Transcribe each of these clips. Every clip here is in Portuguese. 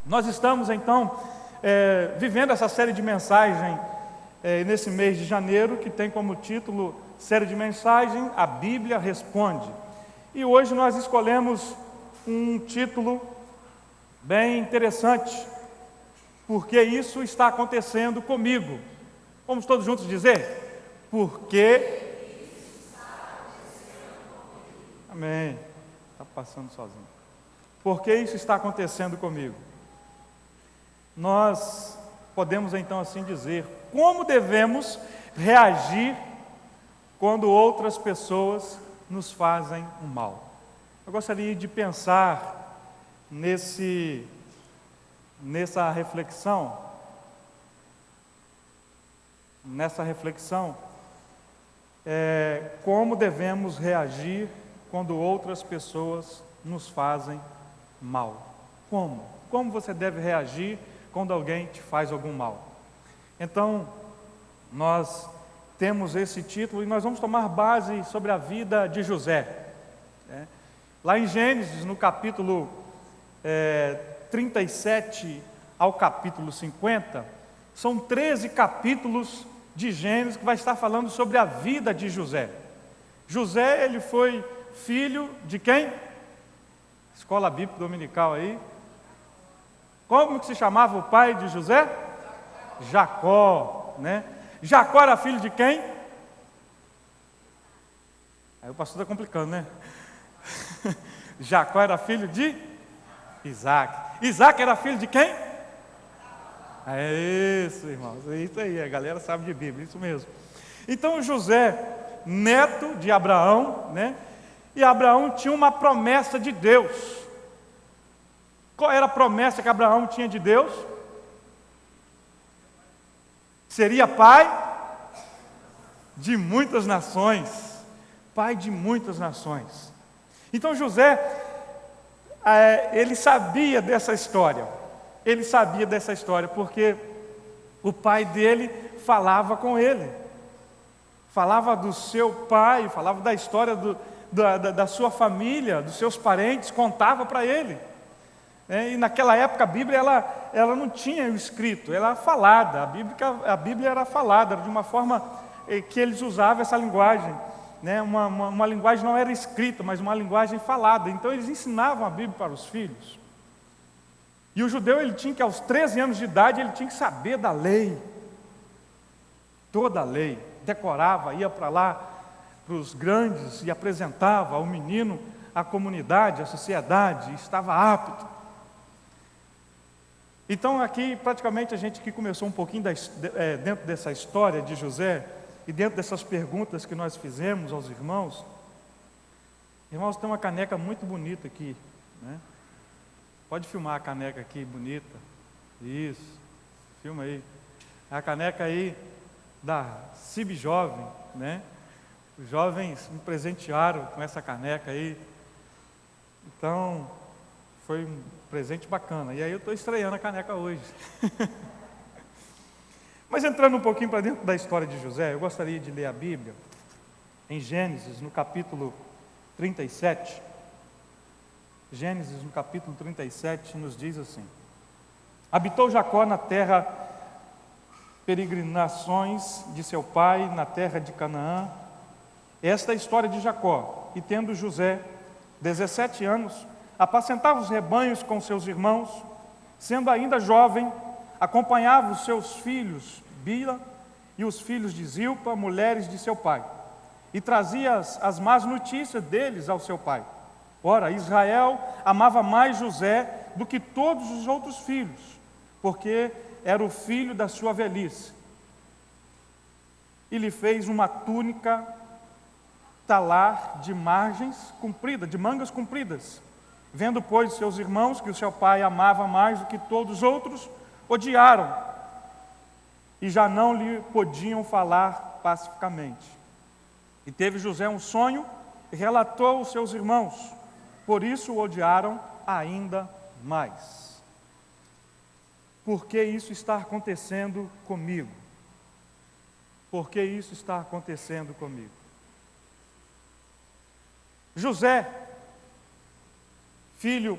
Nós estamos então vivendo essa série de mensagem nesse mês de janeiro, que tem como título série de mensagem A Bíblia Responde. E hoje nós escolhemos um título bem interessante, porque isso está acontecendo comigo. Vamos todos juntos dizer? Porque... Amém. Está passando sozinho. Porque isso está acontecendo comigo. Nós podemos então assim dizer, como devemos reagir quando outras pessoas nos fazem um mal? Eu gostaria de pensar nessa reflexão, como devemos reagir quando outras pessoas nos fazem mal. Como você deve reagir quando alguém te faz algum mal? Então, nós temos esse título e nós vamos tomar base sobre a vida de José. Lá em Gênesis, no capítulo 37 ao capítulo 50, são 13 capítulos de Gênesis que vai estar falando sobre a vida de José. José, ele foi filho de quem? Escola Bíblica Dominical aí. Como que se chamava o pai de José? Jacó, né? Jacó era filho de quem? Aí o pastor está complicando, né? Jacó era filho de Isaac. Isaac era filho de quem? É isso, irmãos. É isso aí, a galera sabe de Bíblia, isso mesmo. Então José, neto de Abraão, né? E Abraão tinha uma promessa de Deus. Qual era a promessa que Abraão tinha de Deus? Seria pai de muitas nações. Pai de muitas nações. Então José, ele sabia dessa história. Ele sabia dessa história porque o pai dele falava com ele. Falava do seu pai, falava da história da sua família, dos seus parentes, contava para ele. E naquela época a Bíblia ela não tinha o escrito, ela era falada. A Bíblia era falada, era de uma forma que eles usavam essa linguagem, né? Uma linguagem não era escrita, mas uma linguagem falada. Então eles ensinavam a Bíblia para os filhos. E o judeu, ele tinha que, aos 13 anos de idade, ele tinha que saber da lei, toda a lei, decorava, ia para lá, para os grandes, e apresentava ao menino à comunidade, à sociedade, estava apto. Então aqui, praticamente, a gente que começou um pouquinho dentro dessa história de José, e dentro dessas perguntas que nós fizemos aos irmãos. Irmãos, tem uma caneca muito bonita aqui, né? Pode filmar a caneca aqui, bonita. Isso, filma aí. A caneca aí da CIB Jovem, né? Os jovens me presentearam com essa caneca aí. Então, foi um presente bacana. E aí eu estou estreando a caneca hoje. Mas entrando um pouquinho para dentro da história de José, eu gostaria de ler a Bíblia em Gênesis, no capítulo 37. Gênesis, no capítulo 37, nos diz assim: habitou Jacó na terra peregrinações de seu pai, na terra de Canaã. Esta é a história de Jacó. E tendo José 17 anos, apacentava os rebanhos com seus irmãos. Sendo ainda jovem, acompanhava os seus filhos Bila e os filhos de Zilpa, mulheres de seu pai, e trazia as más notícias deles ao seu pai. Ora, Israel amava mais José do que todos os outros filhos, porque era o filho da sua velhice. E lhe fez uma túnica talar de mangas compridas. Vendo, pois, seus irmãos que o seu pai amava mais do que todos os outros, odiaram e já não lhe podiam falar pacificamente. E teve José um sonho e relatou aos seus irmãos, por isso o odiaram ainda mais. Por que isso está acontecendo comigo? Por que isso está acontecendo comigo? José, filho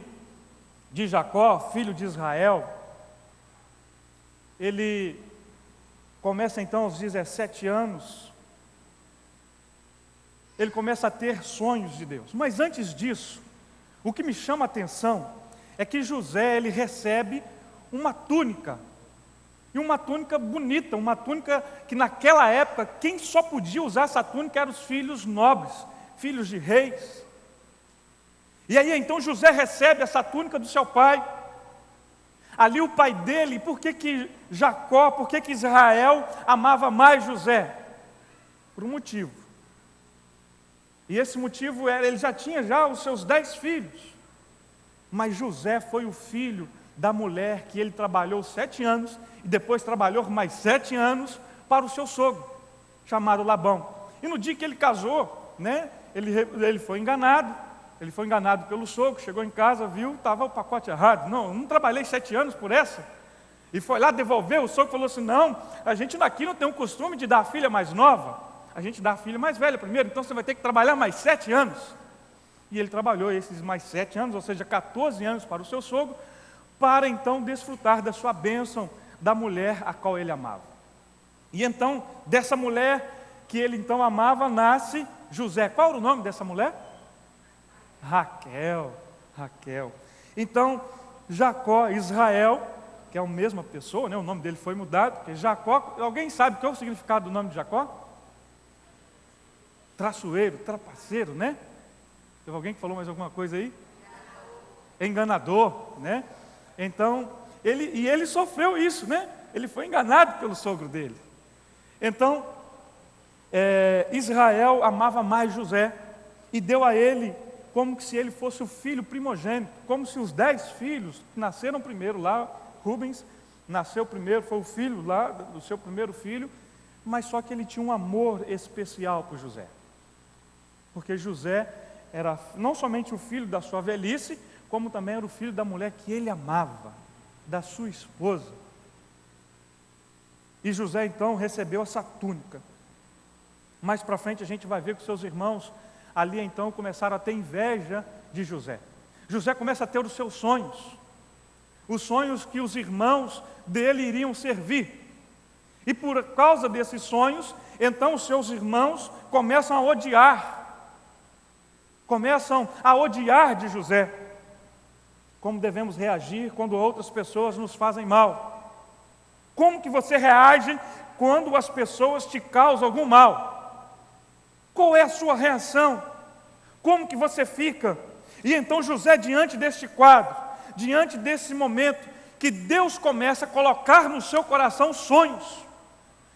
de Jacó, filho de Israel, ele começa então aos 17 anos, ele começa a ter sonhos de Deus. Mas antes disso, o que me chama a atenção é que José, ele recebe uma túnica, e uma túnica bonita, uma túnica que naquela época, quem só podia usar essa túnica eram os filhos nobres, filhos de reis. E aí então José recebe essa túnica do seu pai. Ali o pai dele, por que Jacó, por que Israel amava mais José? Por um motivo. E esse motivo era, ele já tinha os seus 10 filhos. Mas José foi o filho da mulher que ele trabalhou 7 anos, e depois trabalhou mais 7 anos para o seu sogro, chamado Labão. E no dia que ele casou, né, ele foi enganado. Ele foi enganado pelo sogro, chegou em casa, viu, estava o pacote errado. Não trabalhei 7 anos por essa. E foi lá devolver, o sogro falou assim, não, a gente aqui não tem o costume de dar a filha mais nova, a gente dá a filha mais velha primeiro, então você vai ter que trabalhar mais 7 anos. E ele trabalhou esses mais 7 anos, ou seja, 14 anos para o seu sogro, para então desfrutar da sua bênção, da mulher a qual ele amava. E então, dessa mulher que ele então amava, nasce José. Qual era o nome dessa mulher? Raquel. Então, Jacó, Israel, que é a mesma pessoa, né? O nome dele foi mudado, porque Jacó, alguém sabe qual é o significado do nome de Jacó? Traçoeiro, trapaceiro, né? Teve alguém que falou mais alguma coisa aí? Enganador, né? Então, ele sofreu isso, né? Ele foi enganado pelo sogro dele. Então, Israel amava mais José e deu a ele como se ele fosse o filho primogênito, como se os 10 filhos que nasceram primeiro lá, Rubens nasceu primeiro, foi o filho lá do seu primeiro filho, mas só que ele tinha um amor especial por José, porque José era não somente o filho da sua velhice, como também era o filho da mulher que ele amava, da sua esposa. E José então recebeu essa túnica. Mais para frente a gente vai ver que seus irmãos ali então começaram a ter inveja de José. José começa a ter os seus sonhos, os sonhos que os irmãos dele iriam servir. E por causa desses sonhos, então os seus irmãos começam a odiar de José. Como devemos reagir quando outras pessoas nos fazem mal? Como que você reage quando as pessoas te causam algum mal? Qual é a sua reação? Como que você fica? E então José, diante deste quadro, diante desse momento, que Deus começa a colocar no seu coração sonhos,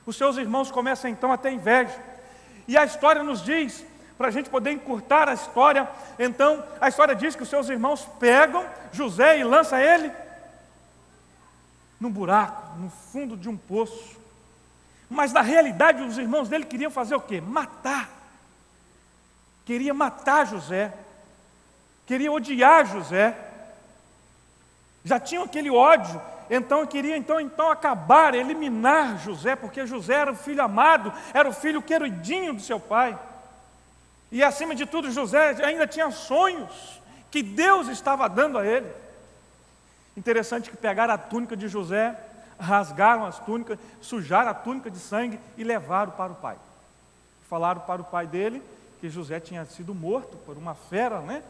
os seus irmãos começam então a ter inveja. E a história nos diz, para a gente poder encurtar a história, então a história diz que os seus irmãos pegam José e lançam ele num buraco, no fundo de um poço. Mas na realidade os irmãos dele queriam fazer o quê? Queria matar José, queria odiar José, já tinham aquele ódio, então queria então acabar, eliminar José, porque José era o filho amado, era o filho queridinho do seu pai, e acima de tudo José ainda tinha sonhos que Deus estava dando a ele. Interessante que pegaram a túnica de José, rasgaram as túnicas, sujaram a túnica de sangue e levaram para o pai. Falaram para o pai dele que José tinha sido morto por uma fera, né?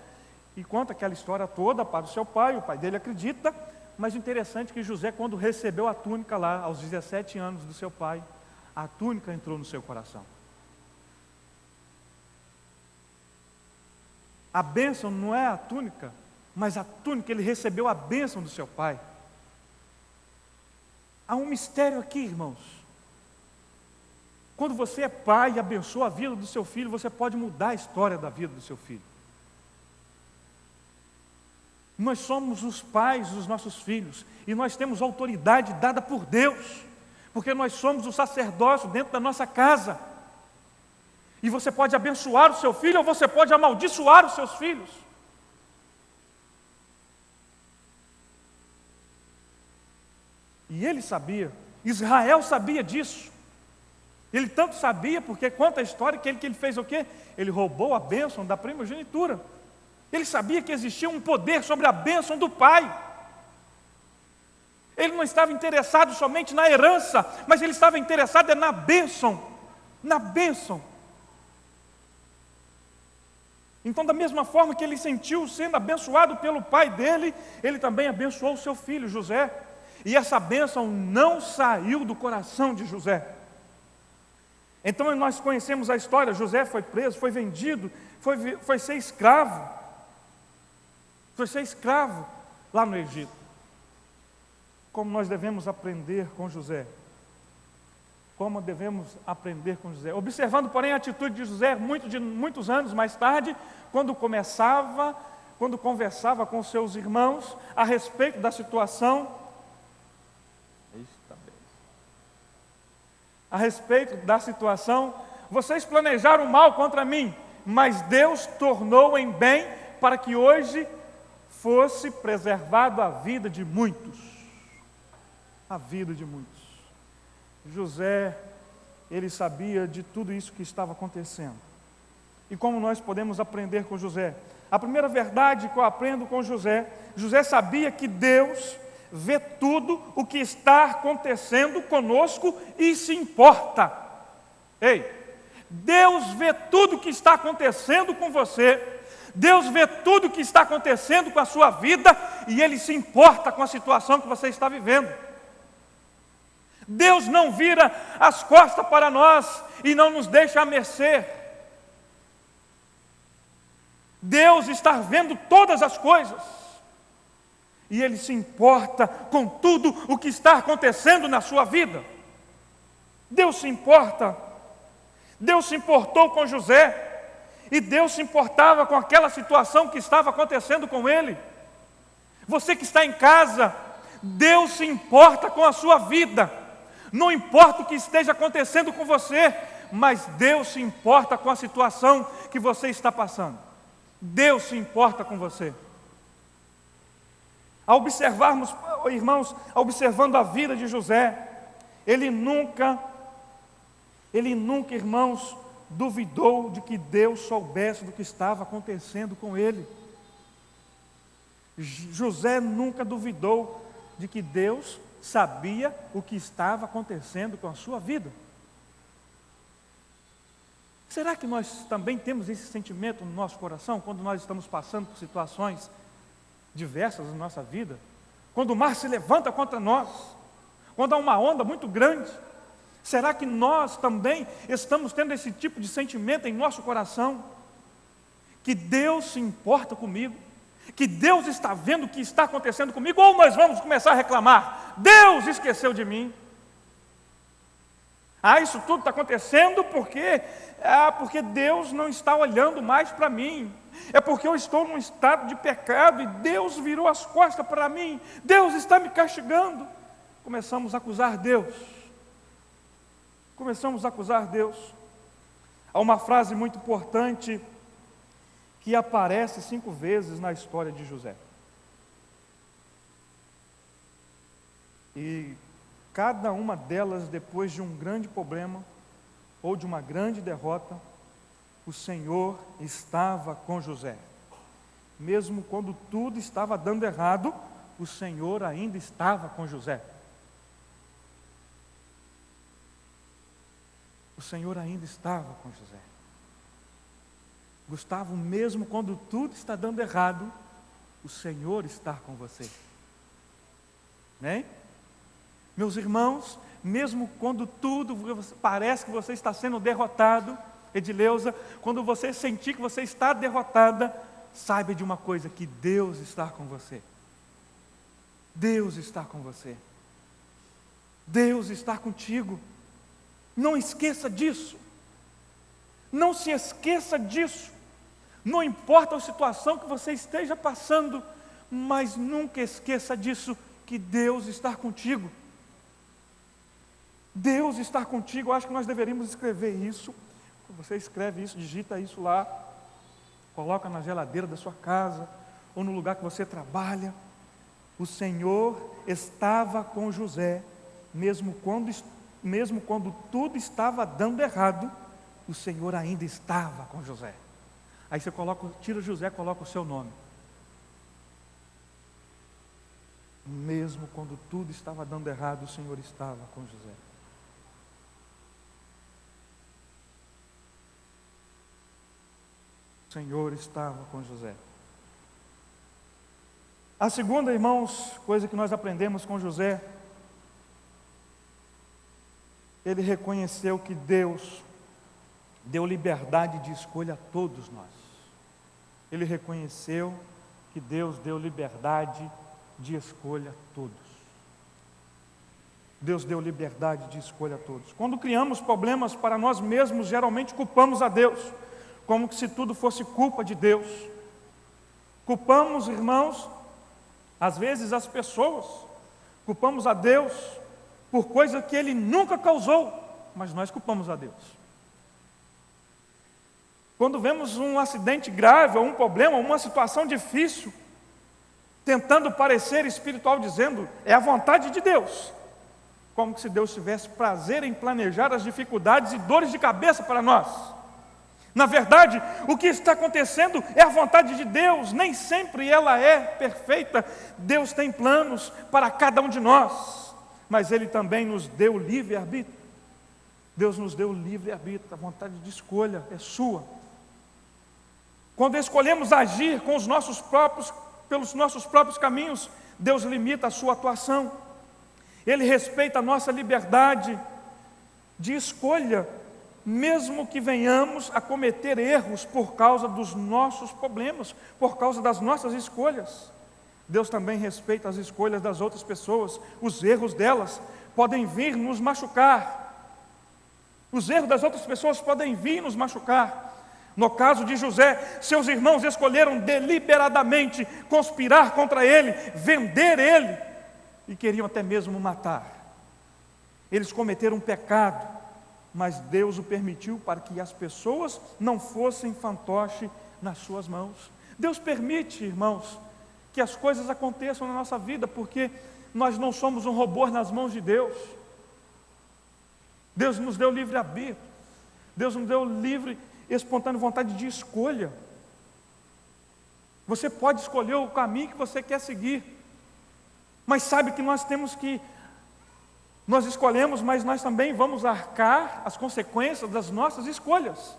E conta aquela história toda para o seu pai, o pai dele acredita, mas o interessante é que José, quando recebeu a túnica lá, aos 17 anos do seu pai, a túnica entrou no seu coração. A bênção não é a túnica, mas a túnica, ele recebeu a bênção do seu pai. Há um mistério aqui, irmãos. Quando você é pai e abençoa a vida do seu filho, você pode mudar a história da vida do seu filho. Nós somos os pais dos nossos filhos, e nós temos autoridade dada por Deus, porque nós somos o sacerdócio dentro da nossa casa. E você pode abençoar o seu filho, ou você pode amaldiçoar os seus filhos. E ele sabia, Israel sabia disso. Ele tanto sabia, porque conta a história que ele fez o quê? Ele roubou a bênção da primogenitura. Ele sabia que existia um poder sobre a bênção do pai. Ele não estava interessado somente na herança, mas ele estava interessado na bênção. Na bênção. Então, da mesma forma que ele sentiu sendo abençoado pelo pai dele, ele também abençoou o seu filho José. E essa bênção não saiu do coração de José. Então nós conhecemos a história. José foi preso, foi vendido, foi ser escravo. Foi ser escravo lá no Egito. Como nós devemos aprender com José? Como devemos aprender com José? Observando, porém, a atitude de José muitos anos mais tarde, quando conversava com seus irmãos a respeito da situação, vocês planejaram mal contra mim, mas Deus tornou em bem para que hoje fosse preservado a vida de muitos. A vida de muitos. José, ele sabia de tudo isso que estava acontecendo. E como nós podemos aprender com José? A primeira verdade que eu aprendo com José, José sabia que Deus vê tudo o que está acontecendo conosco e se importa. Ei, Deus vê tudo o que está acontecendo com você, Deus vê tudo o que está acontecendo com a sua vida e Ele se importa com a situação que você está vivendo. Deus não vira as costas para nós e não nos deixa à mercê. Deus está vendo todas as coisas e Ele se importa com tudo o que está acontecendo na sua vida. Deus se importa. Deus se importou com José e Deus se importava com aquela situação que estava acontecendo com ele. Você que está em casa, Deus se importa com a sua vida. Não importa o que esteja acontecendo com você, mas Deus se importa com a situação que você está passando. Deus se importa com você. Ao observarmos, irmãos, observando a vida de José, ele nunca, irmãos, duvidou de que Deus soubesse do que estava acontecendo com ele. José nunca duvidou de que Deus sabia o que estava acontecendo com a sua vida. Será que nós também temos esse sentimento no nosso coração quando nós estamos passando por situações diversas na nossa vida? Quando o mar se levanta contra nós, quando há uma onda muito grande, será que nós também estamos tendo esse tipo de sentimento em nosso coração? Que Deus se importa comigo? Que Deus está vendo o que está acontecendo comigo? Ou nós vamos começar a reclamar: Deus esqueceu de mim? Isso tudo está acontecendo porque Deus não está olhando mais para mim. É porque eu estou num estado de pecado e Deus virou as costas para mim. Deus está me castigando. Começamos a acusar Deus. Há uma frase muito importante que aparece 5 vezes na história de José. E cada uma delas, depois de um grande problema ou de uma grande derrota, o Senhor estava com José. Mesmo quando tudo estava dando errado, o Senhor ainda estava com José. O Senhor ainda estava com José. Gustavo, mesmo quando tudo está dando errado, o Senhor está com você. Né? Meus irmãos, mesmo quando tudo parece que você está sendo derrotado, Edileuza, quando você sentir que você está derrotada, saiba de uma coisa, que Deus está com você. Deus está com você. Deus está contigo. Não esqueça disso. Não se esqueça disso. Não importa a situação que você esteja passando, mas nunca esqueça disso, que Deus está contigo. Deus está contigo. Eu acho que nós deveríamos escrever isso. Você escreve isso, digita isso lá, coloca na geladeira da sua casa, ou no lugar que você trabalha. O Senhor estava com José, mesmo quando tudo estava dando errado, o Senhor ainda estava com José. Aí você tira José, coloca o seu nome. Mesmo quando tudo estava dando errado, o Senhor estava com José. O Senhor estava com José. A segunda, irmãos, coisa que nós aprendemos com José, ele reconheceu que Deus deu liberdade de escolha a todos nós. Ele reconheceu que Deus deu liberdade de escolha a todos. Deus deu liberdade de escolha a todos. Quando criamos problemas para nós mesmos, geralmente culpamos a Deus, como se tudo fosse culpa de Deus. Culpamos, irmãos, às vezes as pessoas, culpamos a Deus por coisa que Ele nunca causou, mas nós culpamos a Deus. Quando vemos um acidente grave, ou um problema, ou uma situação difícil, tentando parecer espiritual, dizendo, é a vontade de Deus, como se Deus tivesse prazer em planejar as dificuldades e dores de cabeça para nós. Na verdade, o que está acontecendo é a vontade de Deus, nem sempre ela é perfeita. Deus tem planos para cada um de nós, mas Ele também nos deu livre-arbítrio. Deus nos deu livre-arbítrio, a vontade de escolha é sua. Quando escolhemos agir pelos nossos próprios caminhos, Deus limita a sua atuação. Ele respeita a nossa liberdade de escolha, mesmo que venhamos a cometer erros por causa dos nossos problemas, por causa das nossas escolhas. Deus também respeita as escolhas das outras pessoas, os erros delas podem vir nos machucar. Os erros das outras pessoas podem vir nos machucar. No caso de José, seus irmãos escolheram deliberadamente conspirar contra ele, vender ele, e queriam até mesmo matar. Eles cometeram um pecado, mas Deus o permitiu para que as pessoas não fossem fantoche nas suas mãos. Deus permite, irmãos, que as coisas aconteçam na nossa vida, porque nós não somos um robô nas mãos de Deus. Deus nos deu livre-arbítrio, Deus nos deu livre, espontânea vontade de escolha. Você pode escolher o caminho que você quer seguir, mas sabe que nós escolhemos, mas nós também vamos arcar as consequências das nossas escolhas.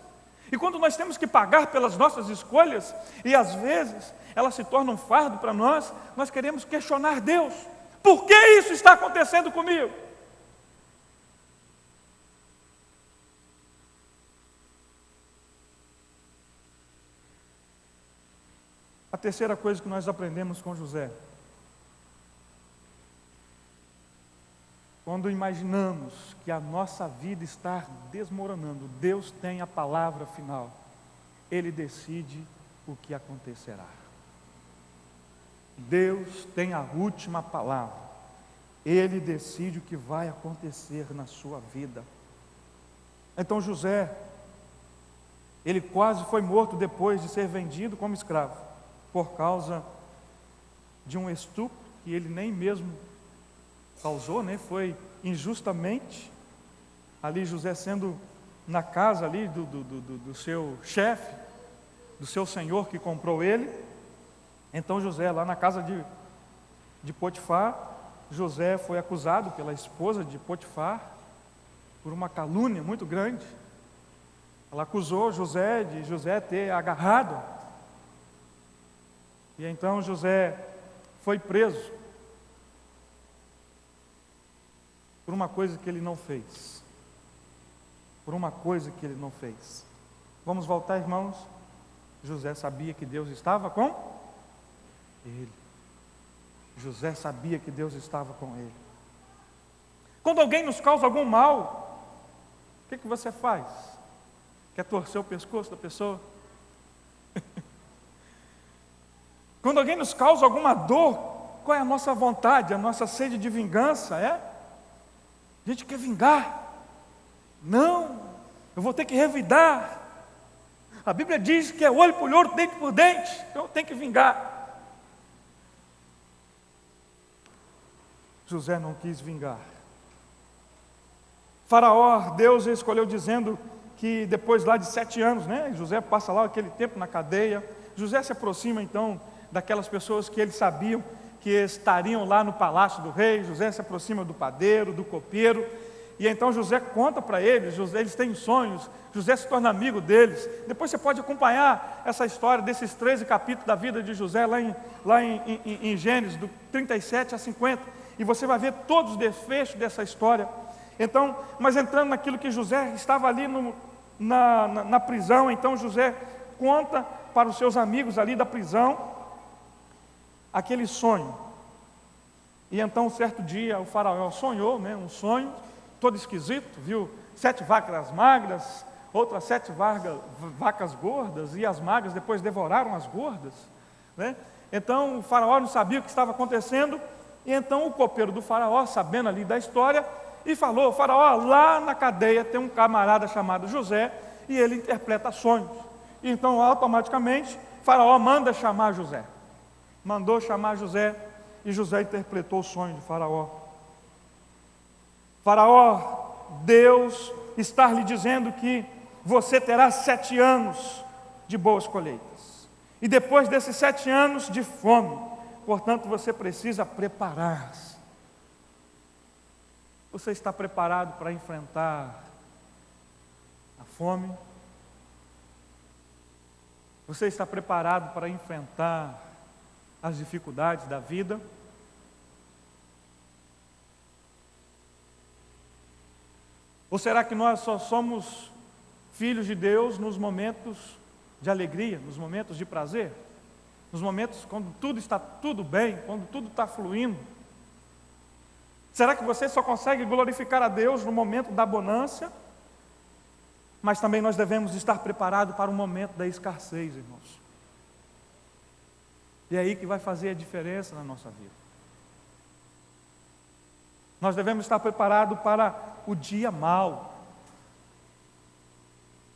E quando nós temos que pagar pelas nossas escolhas, e às vezes elas se tornam um fardo para nós, nós queremos questionar Deus: por que isso está acontecendo comigo? A terceira coisa que nós aprendemos com José: quando imaginamos que a nossa vida está desmoronando, Deus tem a palavra final. Ele decide o que acontecerá. Deus tem a última palavra. Ele decide o que vai acontecer na sua vida. Então José, ele quase foi morto depois de ser vendido como escravo, por causa de um estupro que ele nem mesmo causou, foi injustamente. Ali José sendo na casa ali do seu chefe, do seu senhor que comprou ele. Então José, lá na casa de Potifar, José foi acusado pela esposa de Potifar por uma calúnia muito grande. Ela acusou José de José ter agarrado. E então José foi preso por uma coisa que ele não fez. Por uma coisa que ele não fez. Vamos voltar, irmãos? José sabia que Deus estava com ele. José sabia que Deus estava com ele. Quando alguém nos causa algum mal, o que você faz? Quer torcer o pescoço da pessoa? Quando alguém nos causa alguma dor, qual é a nossa vontade, a nossa sede de vingança? A gente quer vingar. Não, eu vou ter que revidar. A Bíblia diz que é olho por olho, dente por dente, então eu tenho que vingar. José não quis vingar. Faraó, Deus escolheu dizendo que depois lá de 7 anos, né, José passa lá aquele tempo na cadeia, José se aproxima então daquelas pessoas que eles sabiam que estariam lá no palácio do rei. José se aproxima do padeiro, do copeiro, e então José conta para eles, eles têm sonhos, José se torna amigo deles. Depois você pode acompanhar essa história desses 13 capítulos da vida de José lá em Gênesis, do 37 a 50, e você vai ver todos os desfechos dessa história. Então, mas entrando naquilo que José estava ali na prisão, então José conta para os seus amigos ali da prisão aquele sonho. E então, certo dia, o faraó sonhou, né, um sonho todo esquisito, viu 7 vacas magras, outras 7 vacas gordas, e as magras depois devoraram as gordas, né? Então o faraó não sabia o que estava acontecendo, e então o copeiro do faraó, sabendo ali da história, e falou: faraó, lá na cadeia tem um camarada chamado José, e ele interpreta sonhos. E então automaticamente faraó manda chamar José, mandou chamar José, e José interpretou o sonho de faraó. Faraó, Deus está lhe dizendo que você terá 7 anos de boas colheitas, e depois desses 7 anos de fome, portanto você precisa preparar-se. Você está preparado para enfrentar a fome? Você está preparado para enfrentar as dificuldades da vida? Ou será que nós só somos filhos de Deus nos momentos de alegria, nos momentos de prazer, nos momentos quando tudo está tudo bem, quando tudo está fluindo? Será que você só consegue glorificar a Deus no momento da bonança? Mas também nós devemos estar preparados para o momento da escassez, irmãos. E é aí que vai fazer a diferença na nossa vida. Nós devemos estar preparados para o dia mau,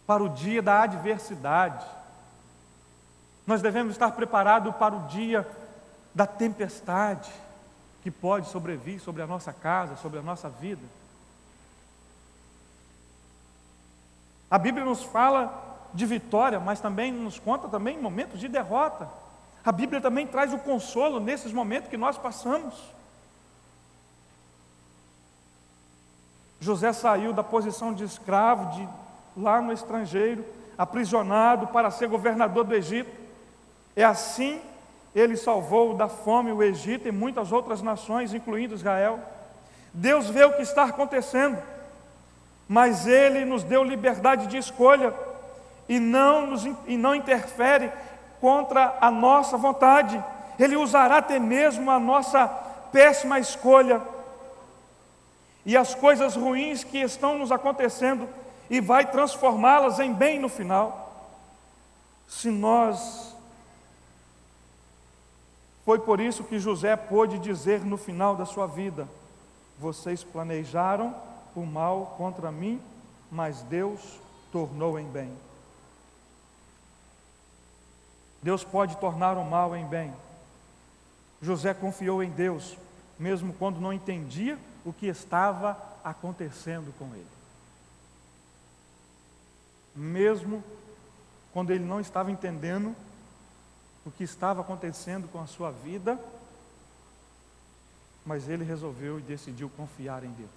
para o dia da adversidade. Nós devemos estar preparados para o dia da tempestade que pode sobrevir sobre a nossa casa, sobre a nossa vida. A Bíblia nos fala de vitória, mas também nos conta também momentos de derrota. A Bíblia também traz o consolo nesses momentos que nós passamos. José saiu da posição de escravo, lá no estrangeiro, aprisionado para ser governador do Egito. É assim ele salvou da fome o Egito e muitas outras nações, incluindo Israel. Deus vê o que está acontecendo, mas Ele nos deu liberdade de escolha e não interfere contra a nossa vontade. Ele usará até mesmo a nossa péssima escolha e as coisas ruins que estão nos acontecendo, e vai transformá-las em bem no final. Foi por isso que José pôde dizer no final da sua vida: vocês planejaram o mal contra mim, mas Deus tornou em bem. Deus pode tornar o mal em bem. José confiou em Deus, mesmo quando não entendia o que estava acontecendo com ele. Mesmo quando ele não estava entendendo o que estava acontecendo com a sua vida, mas ele resolveu e decidiu confiar em Deus.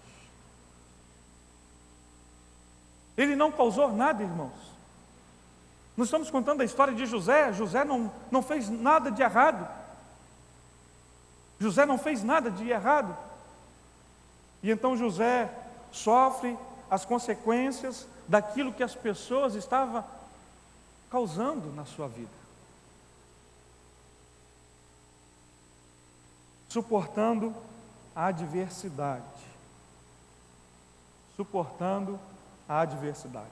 Ele não causou nada, irmãos. Nós estamos contando a história de José. José não fez nada de errado. José não fez nada de errado. E então José sofre as consequências daquilo que as pessoas estavam causando na sua vida. Suportando a adversidade. Suportando a adversidade.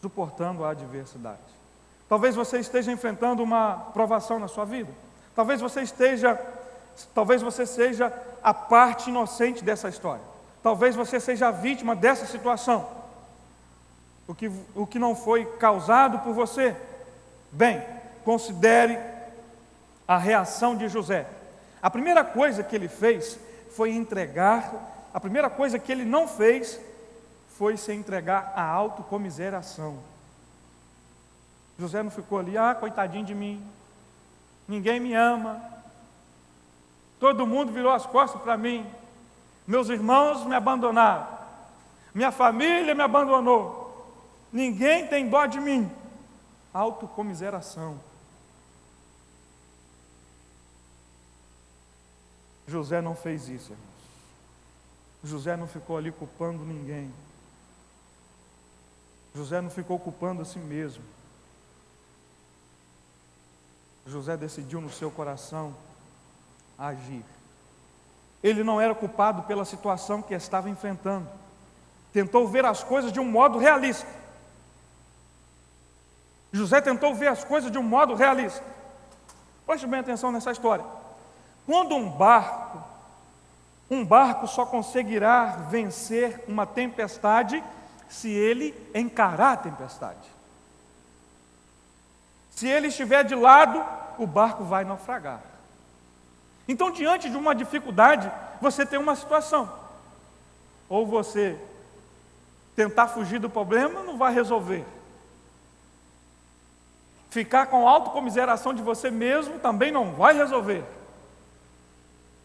Suportando a adversidade. Talvez você esteja enfrentando uma provação na sua vida. Talvez você seja a parte inocente dessa história. Talvez você seja a vítima dessa situação. O que não foi causado por você. Bem, considere a reação de José. A primeira coisa que ele fez foi entregar. A primeira coisa que ele não fez foi se entregar à autocomiseração. José não ficou ali, coitadinho de mim, ninguém me ama, todo mundo virou as costas para mim, meus irmãos me abandonaram, minha família me abandonou, ninguém tem dó de mim. Autocomiseração. José não fez isso, irmãos. José não ficou ali culpando ninguém. José não ficou culpando a si mesmo. José decidiu no seu coração agir. Ele não era culpado pela situação que estava enfrentando. Tentou ver as coisas de um modo realista. José tentou ver as coisas de um modo realista. Preste bem atenção nessa história. Quando um barco só conseguirá vencer uma tempestade se ele encarar a tempestade. Se ele estiver de lado, o barco vai naufragar. Então, diante de uma dificuldade, você tem uma situação. Ou você tentar fugir do problema, não vai resolver. Ficar com autocomiseração de você mesmo também não vai resolver.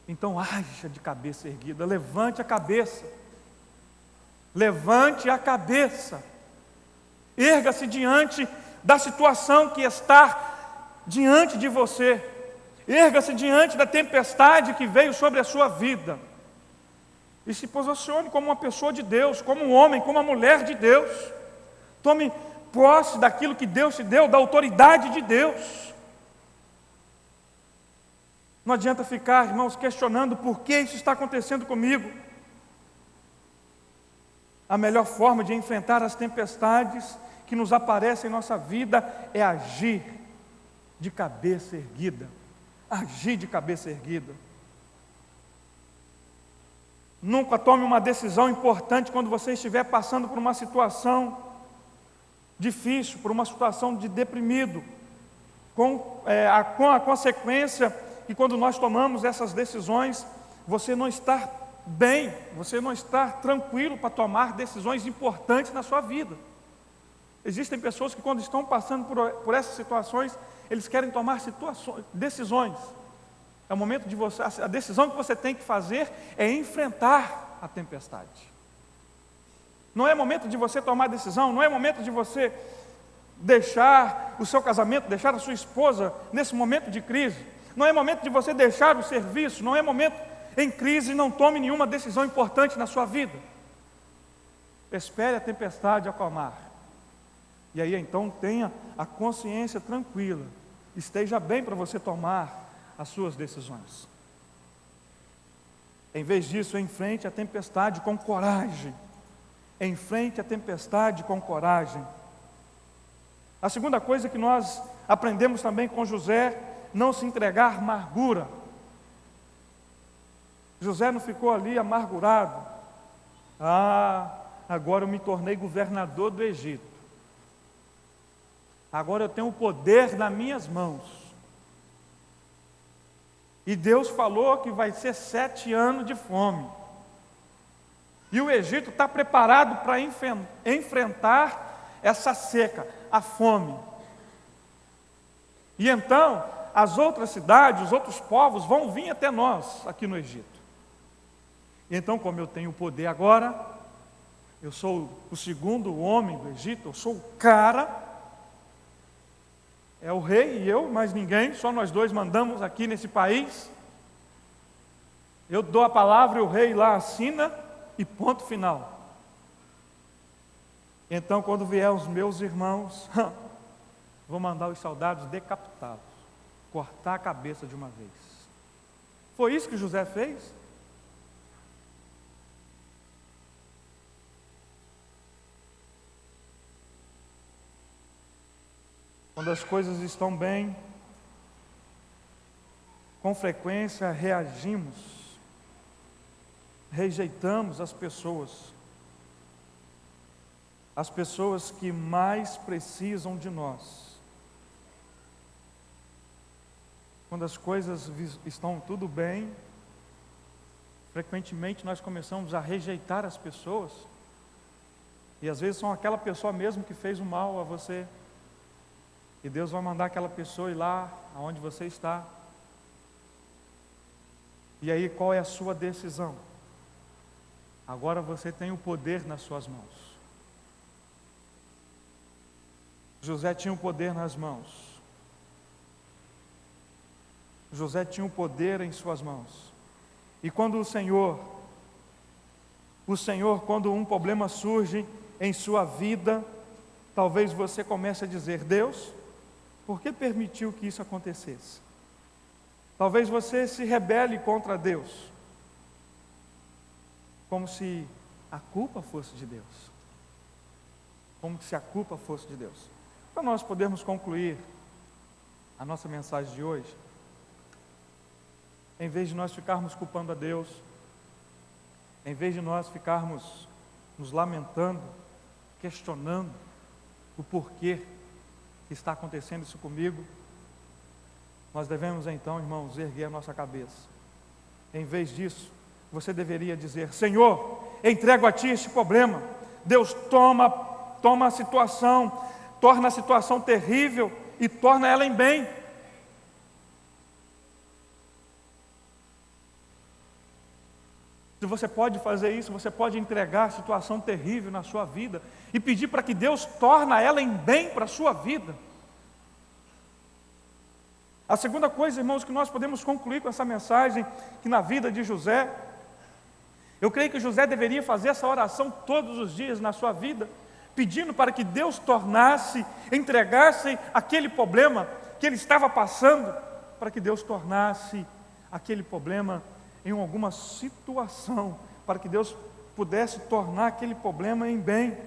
Então, haja de cabeça erguida, levante a cabeça. Levante a cabeça. Erga-se diante da situação que está diante de você. Erga-se diante da tempestade que veio sobre a sua vida. E se posicione como uma pessoa de Deus, como um homem, como uma mulher de Deus. Tome posse daquilo que Deus te deu, da autoridade de Deus. Não adianta ficar, irmãos, questionando por que isso está acontecendo comigo. A melhor forma de enfrentar as tempestades que nos aparecem em nossa vida é agir de cabeça erguida. Agir de cabeça erguida. Nunca tome uma decisão importante quando você estiver passando por uma situação difícil, por uma situação de deprimido, com a consequência que quando nós tomamos essas decisões, você não está bem, você não está tranquilo para tomar decisões importantes na sua vida. Existem pessoas que quando estão passando por essas situações, eles querem tomar decisões. É o momento de você, a decisão que você tem que fazer é enfrentar a tempestade. Não é momento de você tomar decisão, não é momento de você deixar o seu casamento, deixar a sua esposa nesse momento de crise. Não é momento de você deixar o serviço, não é momento em crise, não tome nenhuma decisão importante na sua vida. Espere a tempestade acalmar. E aí então tenha a consciência tranquila, esteja bem para você tomar as suas decisões. Em vez disso, enfrente a tempestade com coragem. Enfrente a tempestade com coragem. A segunda coisa que nós aprendemos também com José, não se entregar à amargura. José não ficou ali amargurado. Agora eu me tornei governador do Egito. Agora eu tenho o poder nas minhas mãos. E Deus falou que vai ser 7 anos de fome. E o Egito está preparado para enfrentar essa seca, a fome. E então, as outras cidades, os outros povos vão vir até nós, aqui no Egito. E então, como eu tenho o poder agora, eu sou o segundo homem do Egito, eu sou o cara, é o rei e eu, mais ninguém, só nós dois mandamos aqui nesse país. Eu dou a palavra e o rei lá assina e ponto final. Então, quando vier os meus irmãos, vou mandar os soldados decapitá-los, cortar a cabeça de uma vez. Foi isso que José fez? Quando as coisas estão bem, com frequência reagimos, rejeitamos as pessoas que mais precisam de nós. Quando as coisas estão tudo bem, frequentemente nós começamos a rejeitar as pessoas E às vezes são aquela pessoa mesmo que fez o mal a você. E Deus vai mandar aquela pessoa ir lá aonde você está. E aí qual é a sua decisão? Agora você tem o poder nas suas mãos. José tinha o poder nas mãos. José tinha o poder em suas mãos. E quando o Senhor, quando um problema surge em sua vida, talvez você comece a dizer: Deus, por que permitiu que isso acontecesse? Talvez você se rebele contra Deus, como se a culpa fosse de Deus. Como se a culpa fosse de Deus. Para nós podermos concluir a nossa mensagem de hoje, em vez de nós ficarmos culpando a Deus, em vez de nós ficarmos nos lamentando, questionando o porquê que está acontecendo isso comigo, nós devemos então, irmãos, erguer a nossa cabeça. Em vez disso, você deveria dizer: Senhor, entrego a Ti este problema. Deus, toma a situação, torna a situação terrível e torna ela em bem. Se você pode fazer isso, você pode entregar a situação terrível na sua vida e pedir para que Deus torne ela em bem para a sua vida. A segunda coisa, irmãos, que nós podemos concluir com essa mensagem, que na vida de José, eu creio que José deveria fazer essa oração todos os dias na sua vida, pedindo para que Deus entregasse aquele problema que ele estava passando, para que Deus tornasse aquele problema em alguma situação, para que Deus pudesse tornar aquele problema em bem.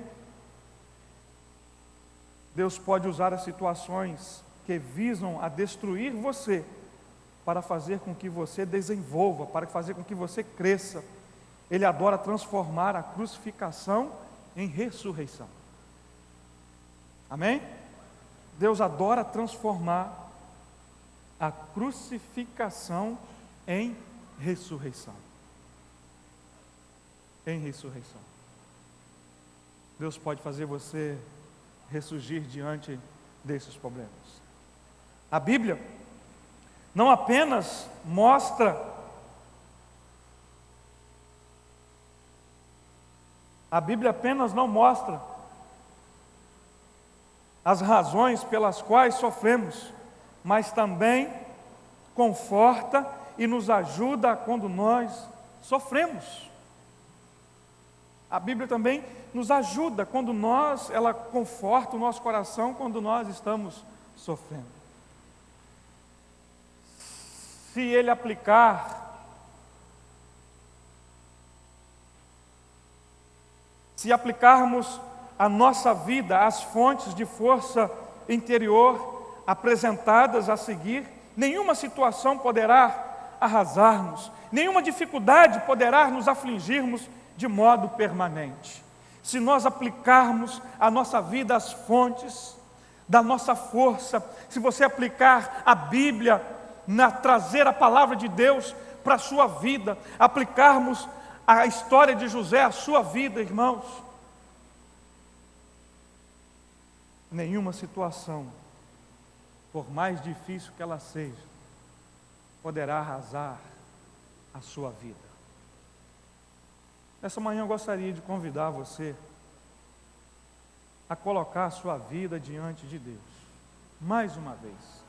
Deus pode usar as situações que visam a destruir você, para fazer com que você desenvolva, para fazer com que você cresça. Ele adora transformar a crucificação em ressurreição. Amém? Deus adora transformar a crucificação em ressurreição. Em ressurreição. Deus pode fazer você ressurgir diante desses problemas. A Bíblia não apenas mostra não mostra as razões pelas quais sofremos, mas também conforta e nos ajuda quando nós sofremos. A Bíblia também nos ajuda ela conforta o nosso coração quando nós estamos sofrendo. Se aplicarmos a nossa vida às fontes de força interior apresentadas a seguir, nenhuma situação poderá arrasar-nos, nenhuma dificuldade poderá nos afligirmos de modo permanente. Se nós aplicarmos a nossa vida às fontes da nossa força, se você aplicar a Bíblia, trazer a palavra de Deus para a sua vida, aplicarmos a história de José à sua vida, irmãos, nenhuma situação, por mais difícil que ela seja, poderá arrasar a sua vida. Nessa manhã eu gostaria de convidar você a colocar a sua vida diante de Deus, mais uma vez.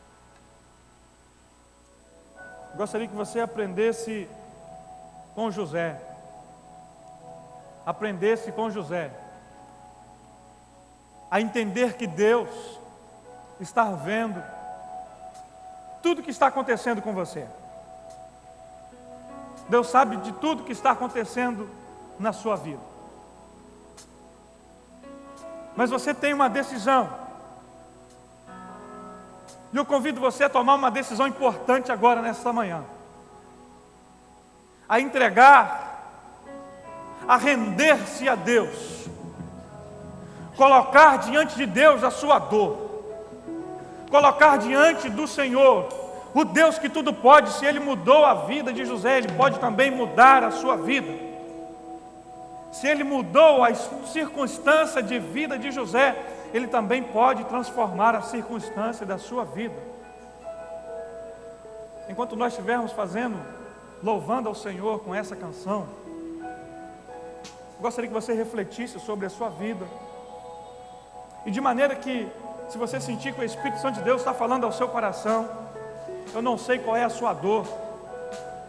Gostaria que você aprendesse com José, a entender que Deus está vendo tudo que está acontecendo com você. Deus sabe de tudo que está acontecendo na sua vida. Mas você tem uma decisão. E eu convido você a tomar uma decisão importante agora, nesta manhã. A entregar, a render-se a Deus. Colocar diante de Deus a sua dor. Colocar diante do Senhor, o Deus que tudo pode. Se Ele mudou a vida de José, Ele pode também mudar a sua vida. Se Ele mudou a circunstância de vida de José, Ele também pode transformar a circunstância da sua vida. Enquanto nós estivermos louvando ao Senhor com essa canção, gostaria que você refletisse sobre a sua vida, e de maneira que, se você sentir que o Espírito Santo de Deus está falando ao seu coração, eu não sei qual é a sua dor,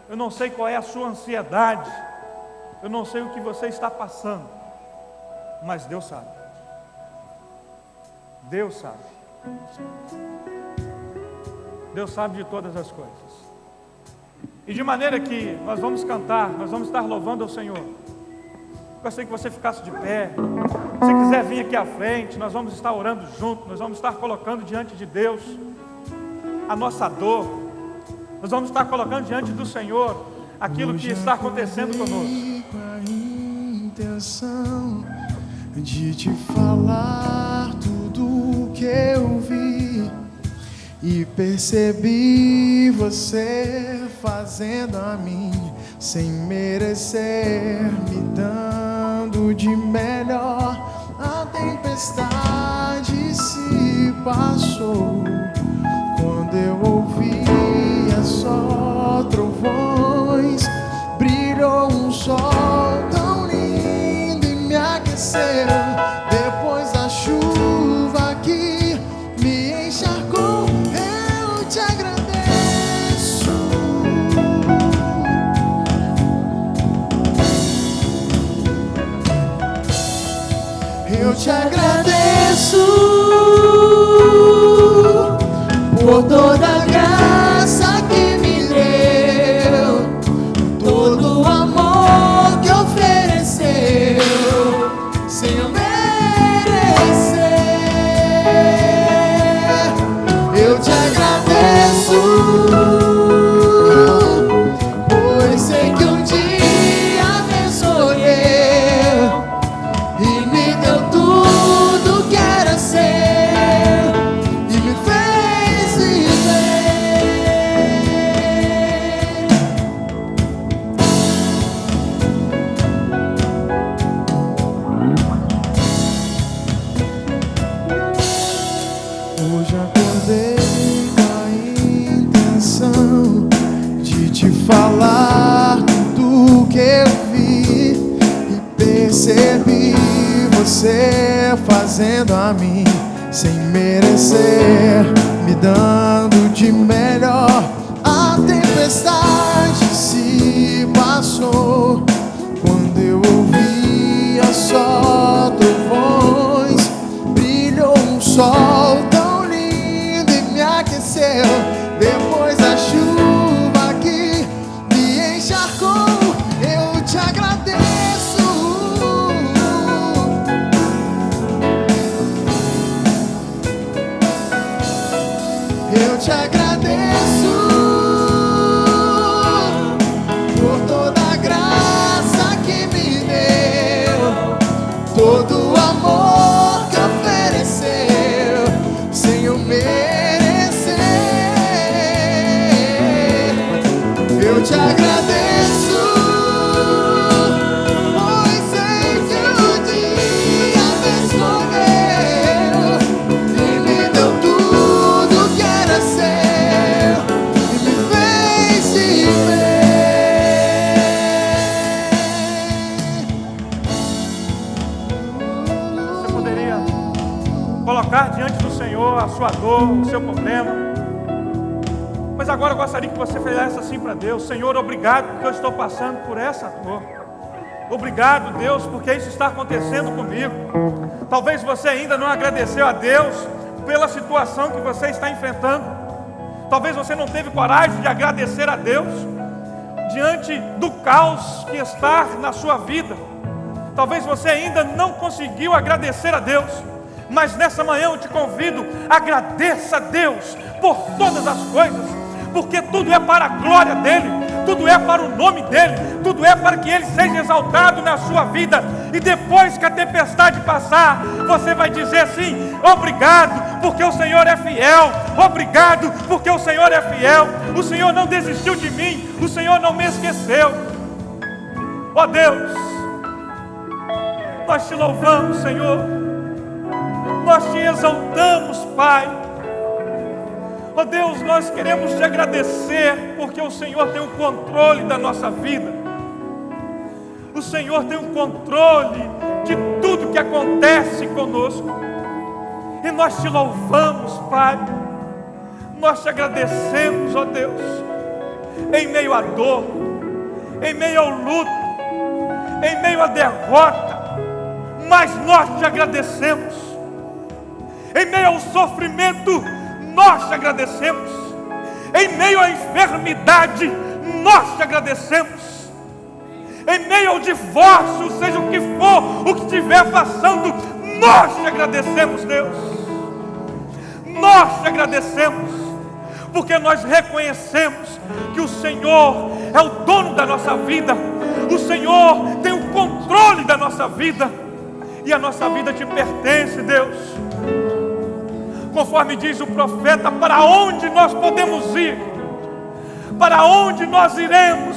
eu não sei qual é a sua ansiedade, eu não sei o que você está passando, mas Deus sabe. Deus sabe. Deus sabe de todas as coisas. E de maneira que nós vamos cantar, nós vamos estar louvando ao Senhor. Gostaria que você ficasse de pé. Se quiser vir aqui à frente, nós vamos estar orando juntos, nós vamos estar colocando diante de Deus a nossa dor, nós vamos estar colocando diante do Senhor aquilo que está acontecendo conosco. A intenção de te falar tudo o que eu vi, e percebi você fazendo a mim sem merecer, me dando de melhor. A tempestade se passou quando eu ouvia só trovões. Brilhou um sol tão lindo e me aqueceu. Depois da chuva que me encharcou, eu te agradeço. Eu te agradeço por toda a graça que me deu, todo o amor que ofereceu, sem eu merecer. Eu te agradeço, pois sei que um dia me escolheu e me deu tudo que era seu e me fez viver. Hoje acordei com a intenção de te falar tudo o que eu vi, e percebi você fazendo a mim sem merecer, me dando de melhor. A tempestade se passou quando eu ouvia só trovões. Brilhou um sol tão lindo e me aqueceu. Depois da chuva que me encharcou, eu te agradeço. Eu te agradeço por toda a graça que me deu, todo o amor que ofereceu, sem eu merecer. Eu te agradeço, pois sei que um dia me escolheu e me deu tudo que era seu e me fez viver. Você poderia colocar diante do Senhor a sua dor, o seu problema. Mas agora eu gostaria que você fizesse assim para Deus: Senhor, obrigado porque eu estou passando por essa dor. Obrigado, Deus, porque isso está acontecendo comigo. Talvez você ainda não agradeceu a Deus pela situação que você está enfrentando. Talvez você não teve coragem de agradecer a Deus diante do caos que está na sua vida. Talvez você ainda não conseguiu agradecer a Deus. Mas nessa manhã eu te convido: agradeça a Deus por todas as coisas, porque tudo é para a glória dEle, tudo é para o nome dEle, tudo é para que Ele seja exaltado na sua vida. E depois que a tempestade passar, você vai dizer assim: obrigado, porque o Senhor é fiel. Obrigado, porque o Senhor é fiel. O Senhor não desistiu de mim, o Senhor não me esqueceu. Ó Deus, Nós te louvamos, Senhor. Nós te exaltamos, Pai. Ó Deus, nós queremos te agradecer, porque o Senhor tem o controle da nossa vida. O Senhor tem o controle de tudo que acontece conosco. E nós te louvamos, Pai. Nós te agradecemos, ó Deus, em meio à dor, em meio ao luto, em meio à derrota, mas nós te agradecemos. Em meio ao sofrimento, nós te agradecemos. Em meio à enfermidade, nós te agradecemos. Em meio ao divórcio, seja o que for, o que estiver passando, nós te agradecemos, Deus. Nós te agradecemos, porque nós reconhecemos que o Senhor é o dono da nossa vida. O Senhor tem o controle da nossa vida, e a nossa vida te pertence, Deus. Conforme diz o profeta, para onde nós podemos ir? Para onde nós iremos?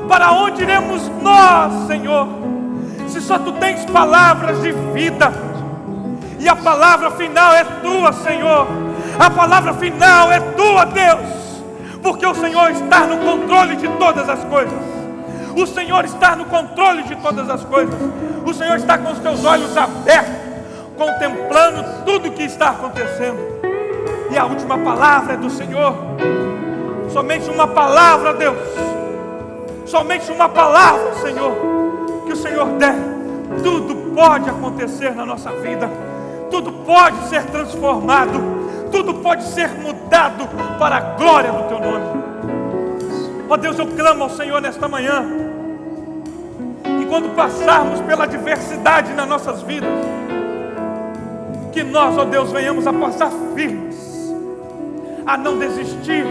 Para onde iremos nós, Senhor? Se só tu tens palavras de vida, e a palavra final é tua, Senhor. A palavra final é tua, Deus, porque o Senhor está no controle de todas as coisas. O Senhor está no controle de todas as coisas. O Senhor está com os teus olhos abertos, contemplando tudo o que está acontecendo. E a última palavra é do Senhor. Somente uma palavra, Deus. Somente uma palavra, Senhor, que o Senhor der. Tudo pode acontecer na nossa vida. Tudo pode ser transformado. Tudo pode ser mudado para a glória do teu nome. Ó Deus, eu clamo ao Senhor nesta manhã, que quando passarmos pela adversidade nas nossas vidas, que nós, ó Deus, venhamos a passar firmes, a não desistir,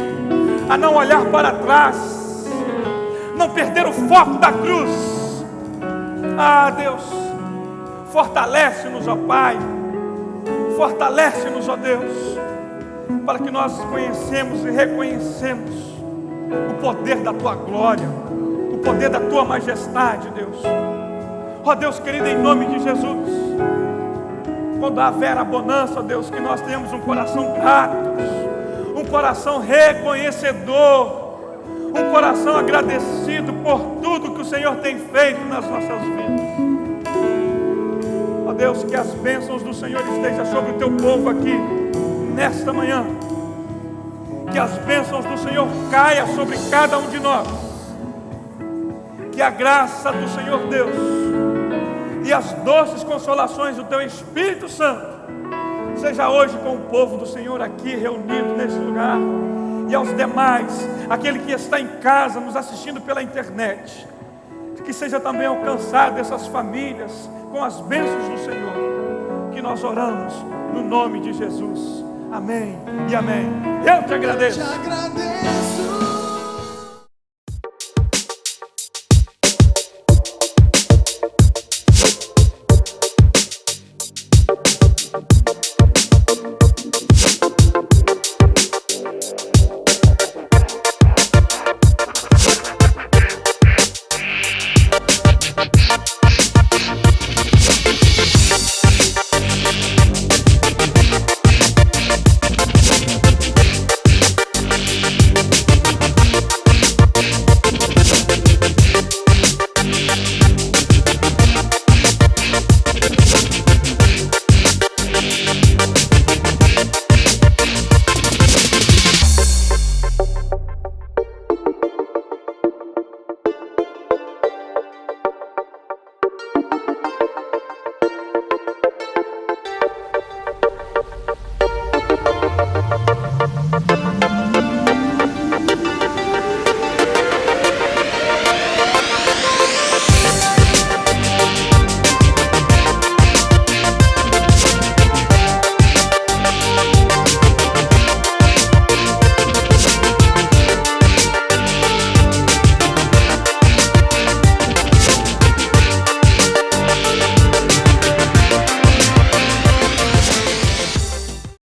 a não olhar para trás, não perder o foco da cruz. Ah, Deus, fortalece-nos, ó Pai, fortalece-nos, ó Deus, para que nós conhecemos e reconhecemos o poder da Tua glória, o poder da Tua majestade, Deus. Ó Deus querido, em nome de Jesus, quando haver a bonança, Deus, que nós tenhamos um coração grato, um coração reconhecedor, um coração agradecido por tudo que o Senhor tem feito nas nossas vidas. Ó Deus, que as bênçãos do Senhor estejam sobre o Teu povo aqui, nesta manhã. Que as bênçãos do Senhor caiam sobre cada um de nós. Que a graça do Senhor Deus e as doces consolações do Teu Espírito Santo seja hoje com o povo do Senhor aqui reunido nesse lugar, e aos demais, aquele que está em casa nos assistindo pela internet, que seja também alcançado essas famílias com as bênçãos do Senhor, que nós oramos no nome de Jesus. Amém e amém. Eu te agradeço. Eu te agradeço.